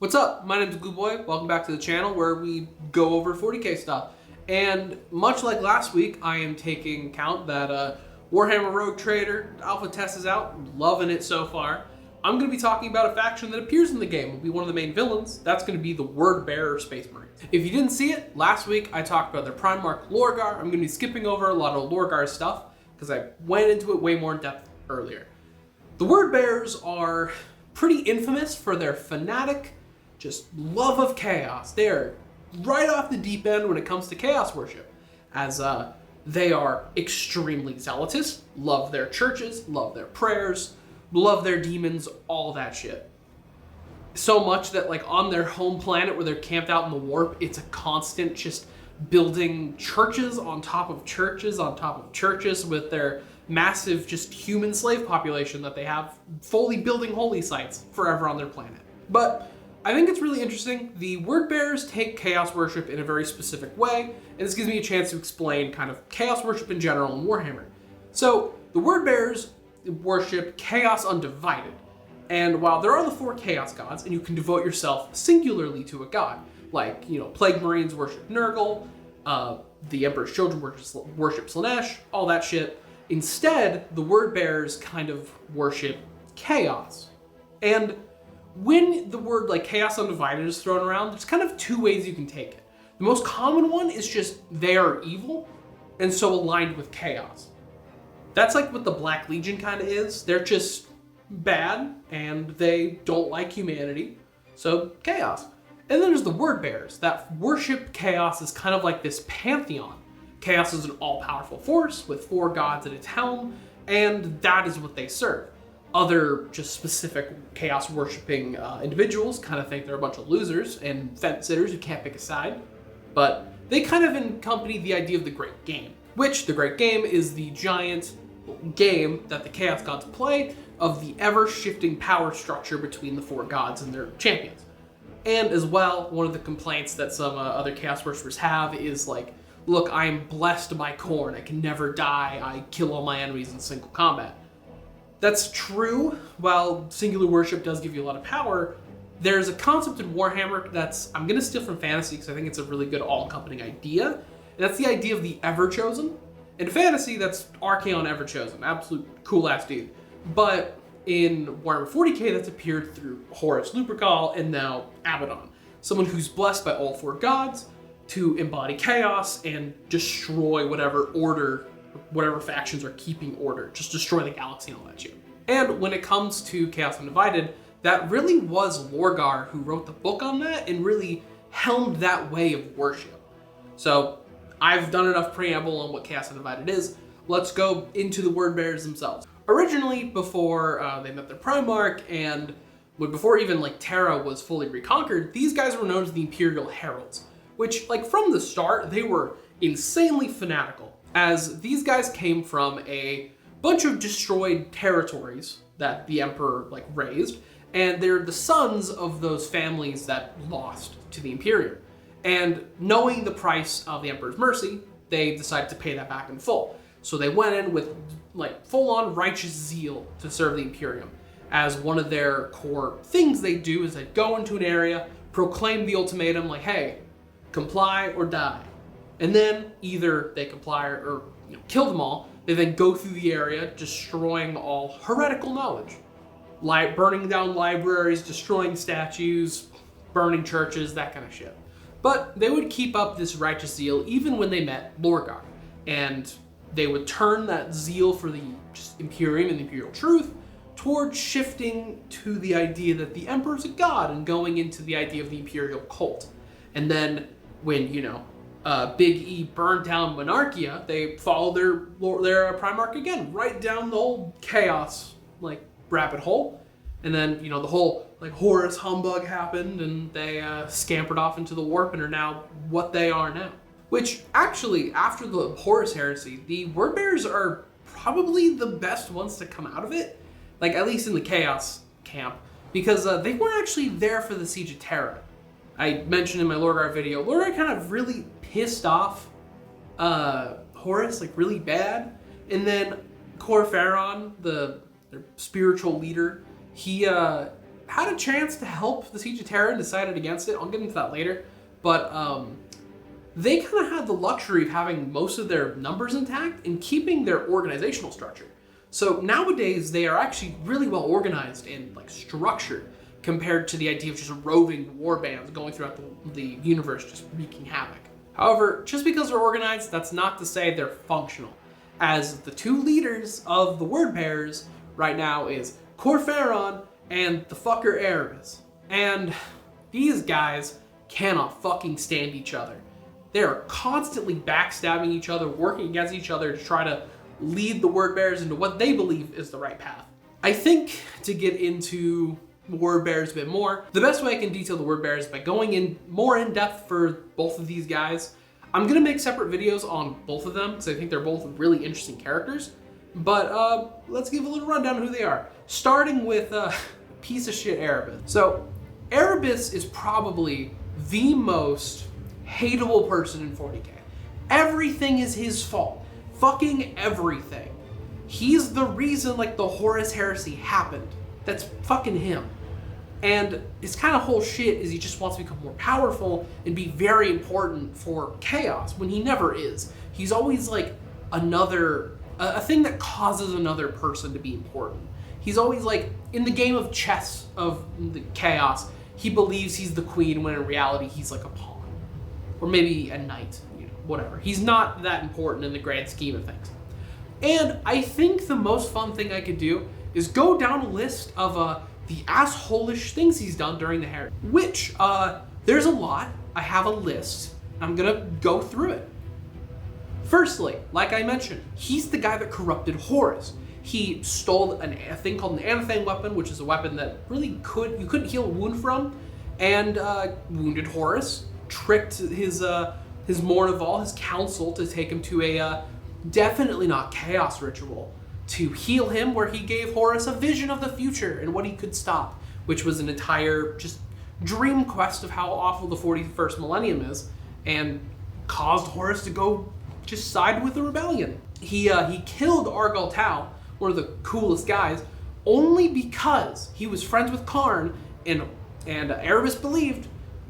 What's up? My name's Glue Boy. Welcome back to the channel where we go over 40k stuff. And much like last week, I am taking count that Warhammer Rogue Trader alpha test is out. Loving it so far. I'm going to be talking about a faction that appears in the game. Will be one of the main villains. That's going to be the Word Bearer Space Marines. If you didn't see it, last week I talked about their Primarch Lorgar. I'm going to be skipping over a lot of Lorgar stuff because I went into it way more in depth earlier. The Word Bearers are pretty infamous for their fanatic, just love of chaos. They're right off the deep end when it comes to chaos worship, as they are extremely zealous, love their churches, love their prayers, love their demons, all that shit. So much that like on their home planet where they're camped out in the warp, it's a constant just building churches on top of churches on top of churches with their massive just human slave population that they have fully building holy sites forever on their planet. But I think it's really interesting. The Word Bearers take chaos worship in a very specific way, and this gives me a chance to explain kind of chaos worship in general in Warhammer. So the Word Bearers worship chaos undivided, and while there are the 4 chaos gods, and you can devote yourself singularly to a god, like, you know, Plague Marines worship Nurgle, the Emperor's Children worship Slaanesh, all that shit. Instead, the Word Bearers kind of worship chaos. And when the word like chaos undivided is thrown around, there's kind of 2 ways you can take it. The most common one is just they are evil and so aligned with chaos. That's like what the Black Legion kind of is. They're just bad and they don't like humanity, so chaos. And then there's the Word Bearers that worship chaos as kind of like this pantheon. Chaos is an all-powerful force with 4 gods at its helm, and that is what they serve. Other just specific chaos worshipping individuals kind of think they're a bunch of losers and fence-sitters who can't pick a side, but they kind of accompany the idea of the Great Game, which the Great Game is the giant game that the Chaos Gods play of the ever-shifting power structure between the 4 gods and their champions. And as well, one of the complaints that some other Chaos worshippers have is like, look, I am blessed by Khorne, I can never die, I kill all my enemies in single combat. That's true. While singular worship does give you a lot of power, there's a concept in Warhammer that's, I'm going to steal from fantasy because I think it's a really good all-encompassing idea, and that's the idea of the Ever-Chosen. In fantasy, that's Archaon Ever-Chosen, absolute cool-ass dude. But in Warhammer 40k, that's appeared through Horus Lupercal and now Abaddon, someone who's blessed by all 4 gods to embody chaos and destroy whatever order, whatever factions are keeping order, just destroy the galaxy and all that shit. And when it comes to Chaos Undivided, that really was Lorgar who wrote the book on that and really helmed that way of worship. So I've done enough preamble on what Chaos Undivided is. Let's go into the Word Bearers themselves. Originally, before they met their Primarch and before even like Terra was fully reconquered, these guys were known as the Imperial Heralds, which like from the start, they were insanely fanatical, as these guys came from a bunch of destroyed territories that the Emperor like raised, and they're the sons of those families that lost to the Imperium. And knowing the price of the Emperor's mercy, they decided to pay that back in full. So they went in with like full-on righteous zeal to serve the Imperium. As one of their core things they do is they go into an area, proclaim the ultimatum like, hey, comply or die. And then either they comply or kill them all. They then go through the area, destroying all heretical knowledge. Burning down libraries, destroying statues, burning churches, that kind of shit. But they would keep up this righteous zeal even when they met Lorgar. And they would turn that zeal for the Imperium and the Imperial truth towards shifting to the idea that the Emperor's a god and going into the idea of the Imperial cult. And then when, Big E burned down Monarchia, they followed their Primarch again, right down the whole chaos, like, rabbit hole. And then, the whole, like, Horus humbug happened, and they scampered off into the warp and are now what they are now. Which, actually, after the Horus heresy, the Word Bearers are probably the best ones to come out of it, like, at least in the chaos camp, because they weren't actually there for the Siege of Terra. I mentioned in my Lorgar video, Lorgar kind of really pissed off Horus, like really bad. And then Kor Phaeron, their spiritual leader, he had a chance to help the Siege of Terra and decided against it. I'll get into that later. But they kind of had the luxury of having most of their numbers intact and keeping their organizational structure. So nowadays they are actually really well organized and like structured compared to the idea of just roving war bands going throughout the universe just wreaking havoc. However, just because they're organized, that's not to say they're functional, as the two leaders of the word bearers right now is Kor Phaeron and the fucker Erebus. And these guys cannot fucking stand each other. They are constantly backstabbing each other, working against each other to try to lead the word bearers into what they believe is the right path. I think to get into word bearers a bit more, the best way I can detail the word bearers is by going in more in depth for both of these guys. I'm gonna make separate videos on both of them because I think they're both really interesting characters. But let's give a little rundown of who they are. Starting with piece of shit Erebus. So Erebus is probably the most hateable person in 40k. Everything is his fault. Fucking everything. He's the reason like the Horus Heresy happened. That's fucking him. And his kind of whole shit is he just wants to become more powerful and be very important for chaos when he never is. He's always like a thing that causes another person to be important. He's always like, in the game of chess of the chaos, he believes he's the queen when in reality he's like a pawn. Or maybe a knight, you know, whatever. He's not that important in the grand scheme of things. And I think the most fun thing I could do is go down a list of the asshole-ish things he's done during the Heresy. Which, there's a lot. I have a list. I'm gonna go through it. Firstly, like I mentioned, he's the guy that corrupted Horus. He stole a thing called an anathema weapon, which is a weapon that really you couldn't heal a wound from, and wounded Horus. Tricked his Mournival, his council, to take him to a definitely not chaos ritual to heal him, where he gave Horus a vision of the future and what he could stop, which was an entire just dream quest of how awful the 41st millennium is, and caused Horus to go just side with the rebellion. He killed Argal Tau, one of the coolest guys, only because he was friends with Karn, and Erebus believed,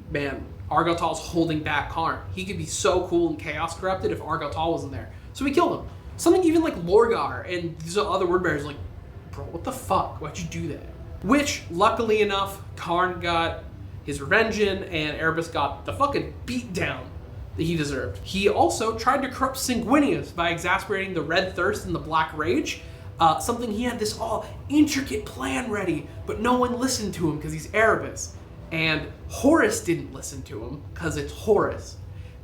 man, Argal Tal's holding back Karn. He could be so cool and chaos corrupted if Argal Tal wasn't there. So he killed him. Something even like Lorgar and these other word bearers like, bro, what the fuck? Why'd you do that? Which, luckily enough, Karn got his revenge in, and Erebus got the fucking beat down that he deserved. He also tried to corrupt Sanguinius by exasperating the Red Thirst and the Black Rage. Something he had this all intricate plan ready, but no one listened to him because he's Erebus. And Horus didn't listen to him because it's Horus.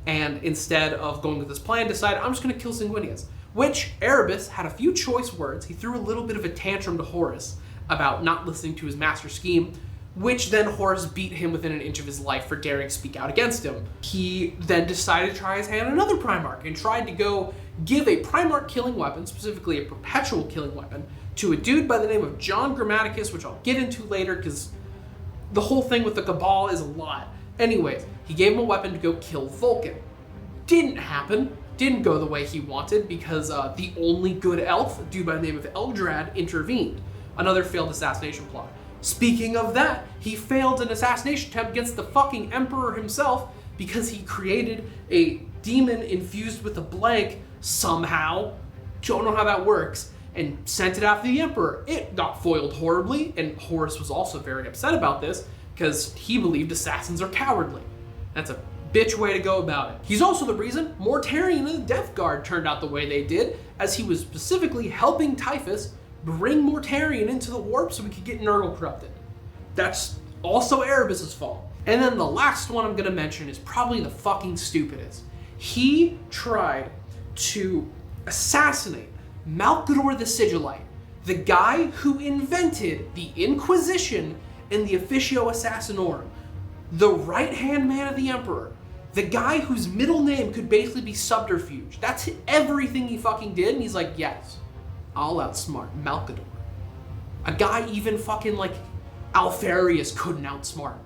And instead of going with this plan, decided, I'm just gonna kill Sanguinius. Which Erebus had a few choice words. He threw a little bit of a tantrum to Horus about not listening to his master scheme, which then Horus beat him within an inch of his life for daring to speak out against him. He then decided to try his hand on another Primarch and tried to go give a Primarch killing weapon, specifically a perpetual killing weapon, to a dude by the name of John Grammaticus, which I'll get into later because the whole thing with the Cabal is a lot. Anyways, he gave him a weapon to go kill Vulcan. Didn't happen. Didn't go the way he wanted because the only good elf, a dude by the name of Eldrad, intervened. Another failed assassination plot. Speaking of that, he failed an assassination attempt against the fucking Emperor himself because he created a demon infused with a blank somehow, don't know how that works, and sent it after the Emperor. It got foiled horribly, and Horus was also very upset about this because he believed assassins are cowardly. That's a bitch way to go about it. He's also the reason Mortarion and the Death Guard turned out the way they did, as he was specifically helping Typhus bring Mortarion into the warp so we could get Nurgle corrupted. That's also Erebus' fault. And then the last one I'm gonna mention is probably the fucking stupidest. He tried to assassinate Malkador the Sigillite, the guy who invented the Inquisition and the Officio Assassinorum, the right-hand man of the Emperor, the guy whose middle name could basically be subterfuge. That's everything he fucking did, and he's like, yes, I'll outsmart Malkador. A guy even fucking like Alfarius couldn't outsmart.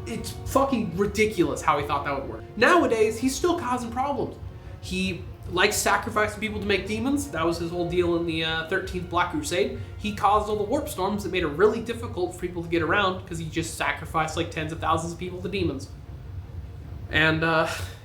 It's fucking ridiculous how he thought that would work. Nowadays, he's still causing problems. He likes sacrificing people to make demons. That was his whole deal in the 13th Black Crusade. He caused all the warp storms that made it really difficult for people to get around because he just sacrificed like tens of thousands of people to demons. And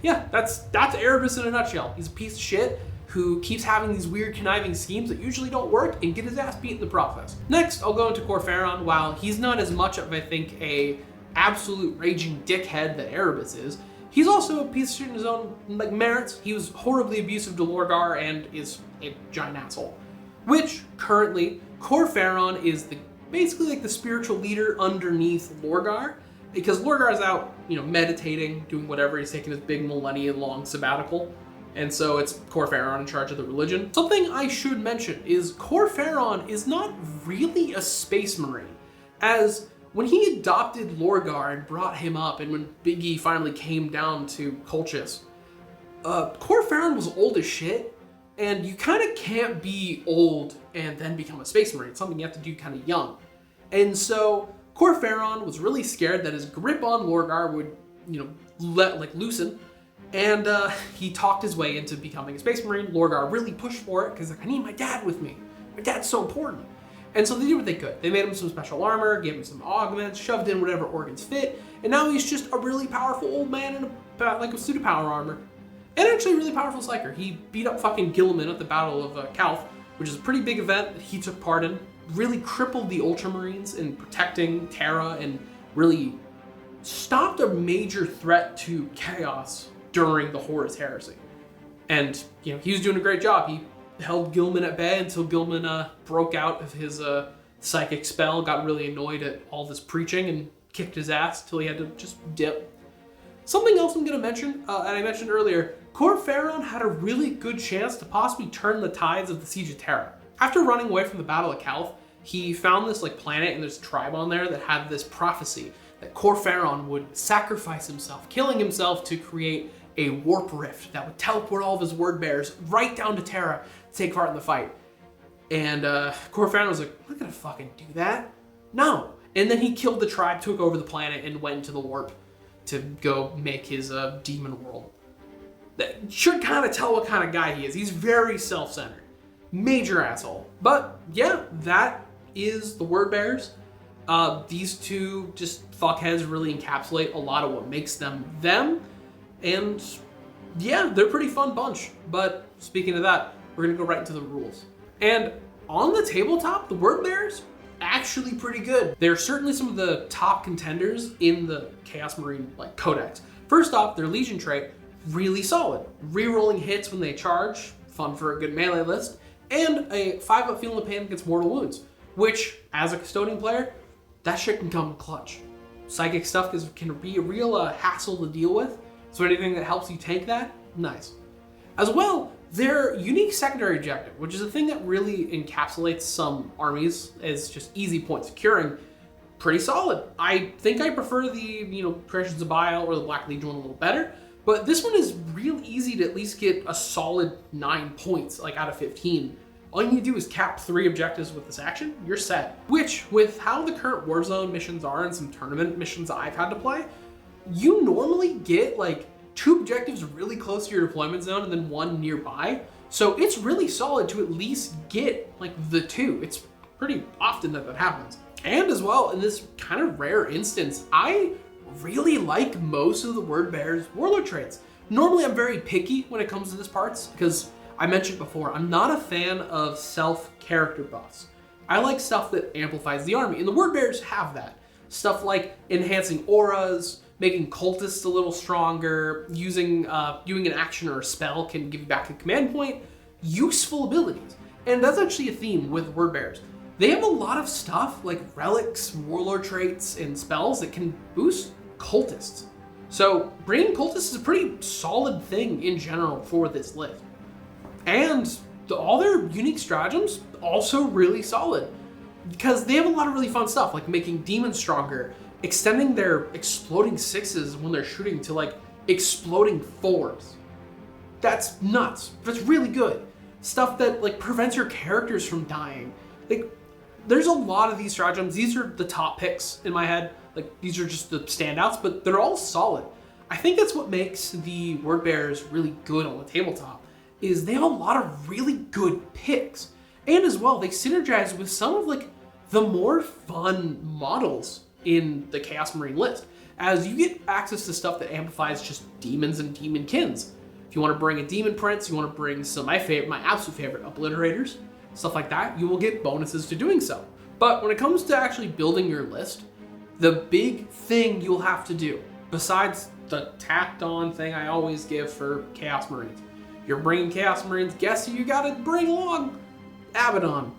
yeah, that's Erebus in a nutshell. He's a piece of shit who keeps having these weird conniving schemes that usually don't work and get his ass beat in the process. Next, I'll go into Kor Phaeron. While he's not as much of, I think, a absolute raging dickhead that Erebus is, he's also a piece of shit in his own like merits. He was horribly abusive to Lorgar and is a giant asshole. Which, currently, Kor Phaeron is basically like the spiritual leader underneath Lorgar, because Lorgar is out, meditating, doing whatever. He's taking his big millennia-long sabbatical. And so it's Kor Phaeron in charge of the religion. Something I should mention is Kor Phaeron is not really a space marine, as when he adopted Lorgar and brought him up, and when Big E finally came down to Colchis, Kor Phaeron was old as shit, and you kind of can't be old and then become a space marine. It's something you have to do kind of young. And so Kor Phaeron was really scared that his grip on Lorgar would, loosen, and he talked his way into becoming a space marine. Lorgar really pushed for it because I need my dad with me. My dad's so important. And so they did what they could. They made him some special armor, gave him some augments, shoved in whatever organs fit, and now he's just a really powerful old man in a suit of power armor. And actually a really powerful psyker. He beat up fucking Gilliman at the Battle of Calth, which is a pretty big event that he took part in. Really crippled the Ultramarines in protecting Terra and really stopped a major threat to chaos during the Horus Heresy. And, he was doing a great job. He held Gilman at bay until Gilman broke out of his psychic spell, got really annoyed at all this preaching, and kicked his ass until he had to just dip. Something else I'm going to mention, and I mentioned earlier, Kor Phaeron had a really good chance to possibly turn the tides of the Siege of Terra. After running away from the Battle of Calth, he found this planet, and there's a tribe on there that had this prophecy that Kor Phaeron would sacrifice himself, killing himself to create a warp rift that would teleport all of his word bearers right down to Terra to take part in the fight. And Kor Phaeron was like, I'm not gonna fucking do that. No. And then he killed the tribe, took over the planet, and went into the warp to go make his demon world. That should kind of tell what kind of guy he is. He's very self-centered. Major asshole. But yeah, that is the word bearers. These two just fuckheads really encapsulate a lot of what makes them them. And yeah, they're a pretty fun bunch. But speaking of that, we're gonna go right into the rules. And on the tabletop, the word bearers, actually pretty good. They're certainly some of the top contenders in the Chaos Marine codex. First off, their Legion trait, really solid. Rerolling hits when they charge, fun for a good melee list, and a 5-up feeling of pain against mortal wounds, which, as a Custodian player, that shit can come clutch. Psychic stuff can be a real hassle to deal with, so anything that helps you tank that, nice. As well, their unique secondary objective, which is a thing that really encapsulates some armies as just easy point securing, pretty solid. I think I prefer the, Creations of Bile or the Black Legion one a little better, but this one is real easy to at least get a solid 9 points, out of 15. All you need to do is cap 3 objectives with this action, you're set. Which, with how the current Warzone missions are and some tournament missions I've had to play, you normally get 2 objectives really close to your deployment zone and then 1 nearby. So it's really solid to at least get the 2. It's pretty often that happens. And as well, in this kind of rare instance, I really like most of the word bearers warlord traits. Normally I'm very picky when it comes to this parts because I mentioned before, I'm not a fan of self-character buffs. I like stuff that amplifies the army, and the word bearers have that. Stuff like enhancing auras, making cultists a little stronger, using doing an action or a spell can give you back a command point, useful abilities. And that's actually a theme with word bearers. They have a lot of stuff like relics, warlord traits, and spells that can boost cultists. So bringing cultists is a pretty solid thing in general for this list. And all their unique stratagems, also really solid. Because they have a lot of really fun stuff, like making demons stronger, extending their exploding 6s when they're shooting to exploding 4s. That's nuts. That's really good. Stuff that prevents your characters from dying. There's a lot of these stratagems. These are the top picks in my head. These are just the standouts, but they're all solid. I think that's what makes the word bearers really good on the tabletop, is they have a lot of really good picks. And as well, they synergize with some of like the more fun models in the Chaos Marine list, as you get access to stuff that amplifies just demons and demonkins. If you want to bring a demon prince, you want to bring some my absolute favorite obliterators, stuff like that, you will get bonuses to doing so. But when it comes to actually building your list, the big thing you'll have to do, besides the tacked on thing I always give for Chaos Marines, you're bringing Chaos Marines, guess who you gotta bring along? Abaddon.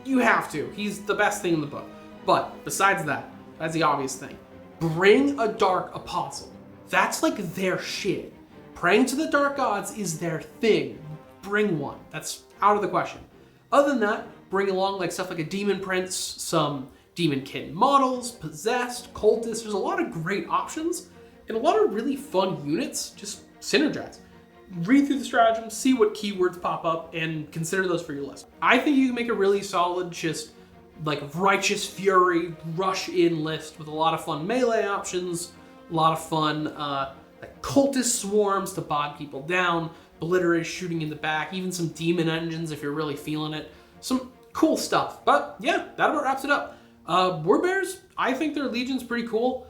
You have to. He's the best thing in the book. But besides that, that's the obvious thing. Bring a Dark Apostle. That's like their shit. Praying to the Dark Gods is their thing. Bring one. That's out of the question. Other than that, bring along like stuff like a Demon Prince, some Demonkin models, Possessed, Cultists. There's a lot of great options and a lot of really fun units. Just synergize. Read through the stratagem, see what keywords pop up, and consider those for your list. I think you can make a really solid, just like Righteous Fury, rush in list with a lot of fun melee options, a lot of fun like cultist swarms to bog people down, obliterators shooting in the back, even some demon engines if you're really feeling it. Some cool stuff. But yeah, that about wraps it up. Warbears, I think their Legion's pretty cool.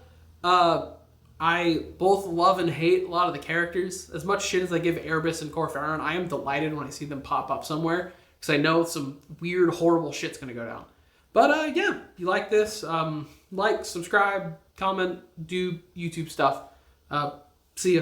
I both love and hate a lot of the characters. As much shit as I give Erebus and Kor Phaeron, I am delighted when I see them pop up somewhere, because I know some weird, horrible shit's gonna go down. But yeah, if you like this, like, subscribe, comment, do YouTube stuff. See ya.